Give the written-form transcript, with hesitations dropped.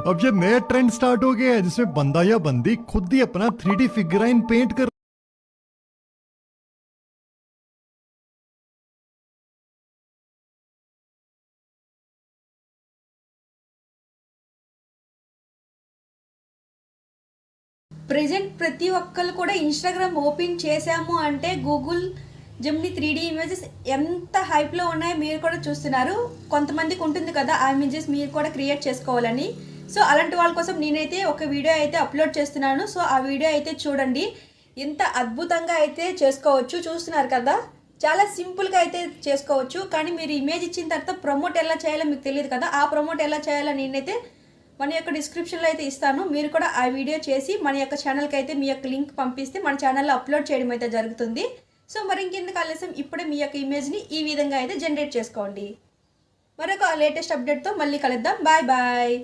अब ये नया ट्रेंड स्टार्ट हो गया है जिसमें बंदा या बंदी खुद ही अपना 3D फिगराइन पेंट कर ప్రెజెంట్ ప్రతి ఒక్కరు కూడా ఇన్స్టాగ్రామ్ ఓపెన్ చేశాము అంటే గూగుల్ జెమినీ 3D ఇమేజెస్ ఎంత హైప్లో ఉన్నాయో మీరు కూడా చూస్తున్నారు. కొంతమందికి ఉంటుంది కదా ఆ ఇమేజెస్ మీరు కూడా క్రియేట్ చేసుకోవాలని. సో అలాంటి వాళ్ళ కోసం నేనైతే ఒక వీడియో అయితే అప్లోడ్ చేస్తున్నాను. సో ఆ వీడియో అయితే చూడండి. ఎంత అద్భుతంగా అయితే చేసుకోవచ్చు చూస్తున్నారు కదా. చాలా సింపుల్గా అయితే చేసుకోవచ్చు. కానీ మీరు ఇమేజ్ ఇచ్చిన తర్వాత ప్రమోట్ ఎలా చేయాలో మీకు తెలియదు కదా. ఆ ప్రమోట్ ఎలా చేయాలో నేనైతే మన యొక్క డిస్క్రిప్షన్లో అయితే ఇస్తాను. మీరు కూడా ఆ వీడియో చేసి మన యొక్క ఛానల్కి అయితే మీ యొక్క లింక్ పంపిస్తే మన ఛానల్లో అప్లోడ్ చేయడం అయితే జరుగుతుంది. సో మరి ఇంకెందుకు ఆలస్యం, ఇప్పుడే మీ యొక్క ఇమేజ్ని ఈ విధంగా అయితే జనరేట్ చేసుకోండి. మరొక లేటెస్ట్ అప్డేట్తో మళ్ళీ కలుద్దాం. Bye bye.